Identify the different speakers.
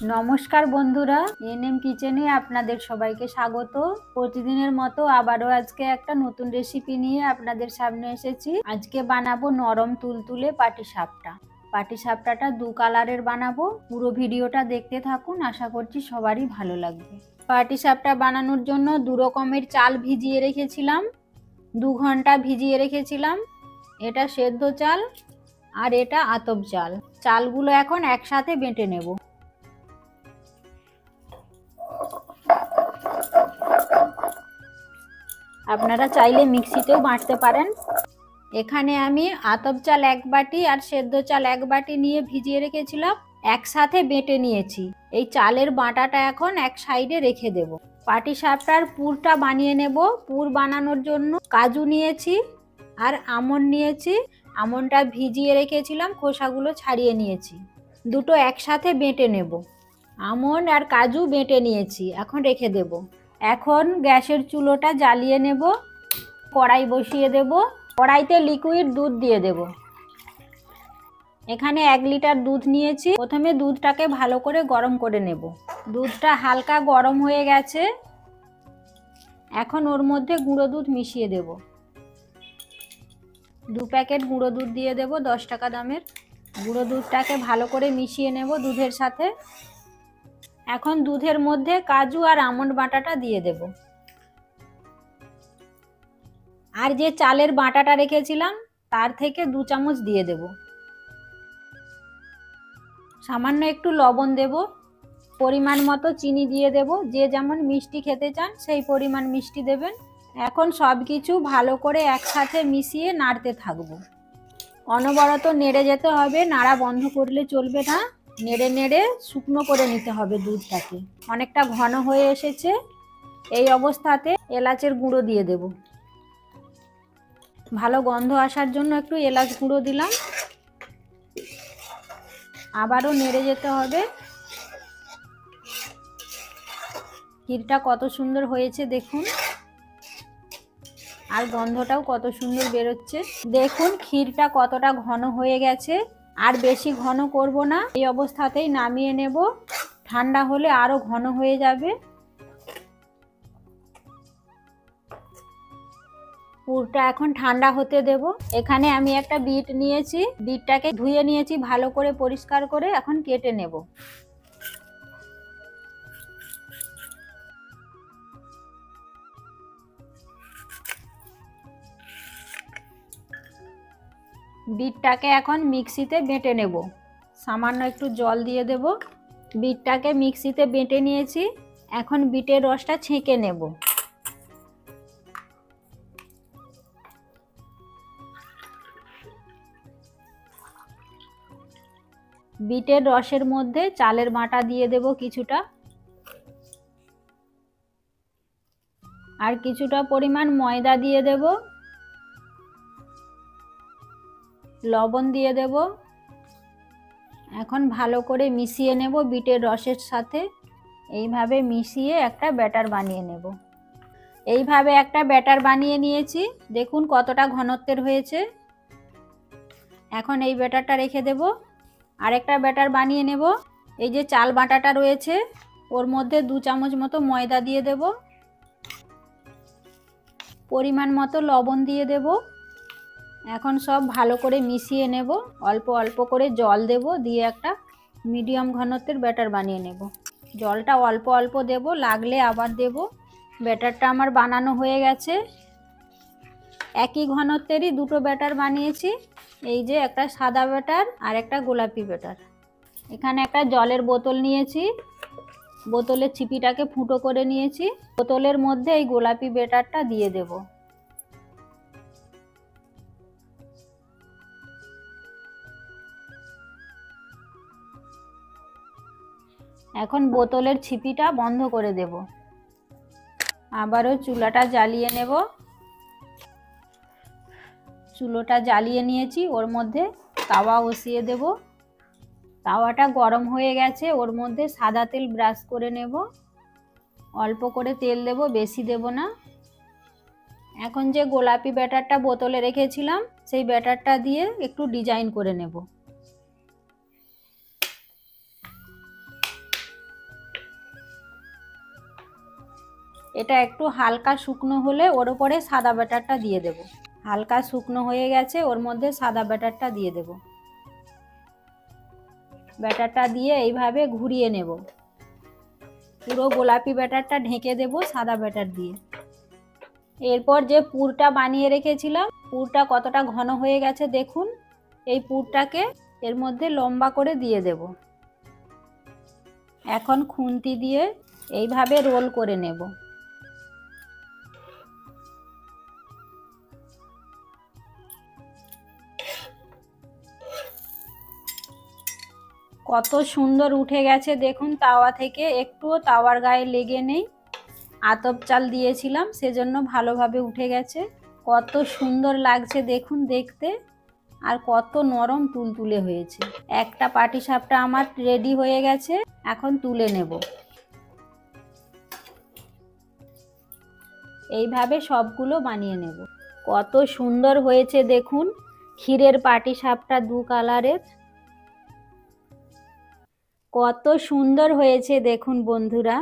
Speaker 1: নমস্কার বন্ধুরা, এনএম কিচেনে আপনাদের সবাইকে স্বাগত। প্রতিদিনের মতো আবারও আজকে একটা নতুন রেসিপি নিয়ে আপনাদের সামনে এসেছি। আজকে বানাবো নরম তুলতুলে পাটিসাপটা। পাটিসাপটাটা দু কালারের বানাবো। পুরো ভিডিওটা দেখতে থাকুন, আশা করছি সবারই ভালো লাগবে। পাটিসাপটা বানানোর জন্য দু রকমের চাল ভিজিয়ে রেখেছিলাম, 2 ঘন্টা ভিজিয়ে রেখেছিলাম। এটা সেদ্ধ চাল আর এটা আতপ চাল। চালগুলো এখন একসাথে বেটে নেব। আপনারা চাইলে মিক্সিতেও বাটতে পারেন। এখানে আমি আতপ চাল 1 বাটি আর সেদ্ধ চাল 1 বাটি নিয়ে ভিজিয়ে রেখেছিলাম, একসাথে বেটে নিয়েছি। এই চালের বাটাটা এখন এক সাইডে রেখে দেব। পাটিসাপটার পুরটা বানিয়ে নেব। পুর বানানোর জন্য কাজু নিয়েছি আর আমন্ড নিয়েছি। আমন্ডটা ভিজিয়ে রেখেছিলাম, খোসাগুলো ছাড়িয়ে নিয়েছি। দুটো একসাথে বেটে নেব। আমন্ড আর কাজু বেটে নিয়েছি, এখন রেখে দেব। এখন গ্যাসের চুলোটা জ্বালিয়ে নেব। কড়াই বসিয়ে দেব। কড়াইতে লিকুইড দুধ দিয়ে দেব। এখানে 1 লিটার দুধ নিয়েছি। প্রথমে দুধটাকে ভালো করে গরম করে নেব। দুধটা হালকা গরম হয়ে গেছে। এখন ওর মধ্যে গুঁড়ো দুধ মিশিয়ে দেব। 2 প্যাকেট গুঁড়ো দুধ দিয়ে দেব, 10 টাকা দামের। গুঁড়ো দুধটাকে ভালো করে মিশিয়ে নেব দুধের সাথে। এখন দুধের মধ্যে কাজু আর আমন্ড বাটাটা দিয়ে দেব। আর যে চালের বাটাটা রেখেছিলাম তার থেকে 2 চামচ দিয়ে দেব। সামান্য একটু লবণ দেব। পরিমাণ মতো চিনি দিয়ে দেব। যে যেমন মিষ্টি খেতে চান সেই পরিমাণ মিষ্টি দেবেন। এখন সব কিছু ভালো করে একসাথে মিশিয়ে নাড়তে থাকবো। অনবরত নেড়ে যেতে হবে, নাড়া বন্ধ করলে চলবে না। নেড়ে নেড়ে শুকনো করে নিতে হবে দুধটাকে। অনেকটা ঘন হয়ে এসেছে। এই অবস্থাতে এলাচের গুঁড়ো দিয়ে দেব। ভালো গন্ধ আসার জন্য একটু এলাচ গুঁড়ো দিলাম। আবারও নেড়ে যেতে হবে। ক্ষীরটা কত সুন্দর হয়েছে দেখুন, আর গন্ধটাও কত সুন্দর বেরোচ্ছে। দেখুন ক্ষীরটা কতটা ঘন হয়ে গেছে। আর বেশি ঘন করব না, এই অবস্থাতেই নামিয়ে নেব। ঠান্ডা হলে আরো ঘন হয়ে যাবে। পুরটা এখন ঠান্ডা হতে দেব। এখানে আমি একটা বিট নিয়েছি। বিটটাকে ধুয়ে নিয়েছি ভালো করে, পরিষ্কার করে। এখন কেটে নেব। বিটটাকে এখন মিক্সিতে বেটে নেব। সামান্য একটু জল দিয়ে দেব। বিটটাকে মিক্সিতে বেটে নিয়েছি। এখন বিটের রসটা ছেঁকে নেব। বিটের রসের মধ্যে চালের বাটা দিয়ে দেব কিছুটা, আর কিছুটা পরিমাণ ময়দা দিয়ে দেব, লবণ দিয়ে দেব। এখন ভালো করে মিশিয়ে নেব বিটের রসের সাথে। এইভাবে মিশিয়ে একটা ব্যাটার বানিয়ে নেব। এইভাবে একটা ব্যাটার বানিয়ে নিয়েছি। দেখুন কতটা ঘনত্বের হয়েছে। এখন এই ব্যাটারটা রেখে দেব। আরেকটা ব্যাটার বানিয়ে নেব। এই যে চাল বাটাটা রয়েছে ওর মধ্যে 2 চামচ মতো ময়দা দিয়ে দেব। পরিমাণ মতো লবণ দিয়ে দেব। এখন সব ভালো করে মিশিয়ে নেব। অল্প অল্প করে জল দেব, দিয়ে একটা মিডিয়াম ঘনত্বের ব্যাটার বানিয়ে নেব। জলটা অল্প অল্প দেব, লাগলে আবার দেব। ব্যাটারটা আমার বানানো হয়ে গেছে। একই ঘনত্বেরই দুটো ব্যাটার বানিয়েছি। এই যে একটা সাদা ব্যাটার আর একটা গোলাপি ব্যাটার। এখানে একটা জলের বোতল নিয়েছি। বোতলের চিপিটাকে ফুটো করে নিয়েছি। বোতলের মধ্যে এই গোলাপি ব্যাটারটা দিয়ে দেব। এখন বোতলের ছিপিটা বন্ধ করে দেব। আবারও চুলাটা জ্বালিয়ে নেব। চুলোটা জ্বালিয়ে নিয়েছি। ওর মধ্যে তাওয়া বসিয়ে দেব। তাওয়াটা গরম হয়ে গেছে। ওর মধ্যে সাদা তেল ব্রাশ করে নেব। অল্প করে তেল দেব, বেশি দেব না। এখন যে গোলাপি ব্যাটারটা বোতলে রেখেছিলাম সেই ব্যাটারটা দিয়ে একটু ডিজাইন করে নেব। এটা একটু হালকা শুকনো হলে ওর উপরে সাদা ব্যাটারটা দিয়ে দেব। হালকা শুকনো হয়ে গেছে, ওর মধ্যে সাদা ব্যাটারটা দিয়ে দেব। ব্যাটারটা দিয়ে এইভাবে ঘুরিয়ে নেব। পুরো গোলাপি ব্যাটারটা ঢেকে দেব সাদা ব্যাটার দিয়ে। এরপর যে পুরটা বানিয়ে রেখেছিলাম, পুরটা কতটা ঘন হয়ে গেছে দেখুন। এই পুরটাকে এর মধ্যে লম্বা করে দিয়ে দেব। এখন খুন্তি দিয়ে এইভাবে রোল করে নেব। কত সুন্দর উঠে গেছে দেখুন তাওয়া থেকে, একটুও তাওয়ার গায়ে লেগে নেই। আতপ চাল দিয়েছিলাম সেজন্য ভালোভাবে উঠে গেছে। কত সুন্দর লাগছে দেখুন দেখতে, আর কত নরম তুলতুলে হয়েছে। একটা পাটিসাপটা আমার রেডি হয়ে গেছে, এখন তুলে নেব। এইভাবে সবগুলো বানিয়ে নেব। কত সুন্দর হয়েছে দেখুন ক্ষীরের পাটিসাপটা, দু কালারের। কত সুন্দর হয়েছে দেখুন বন্ধুরা।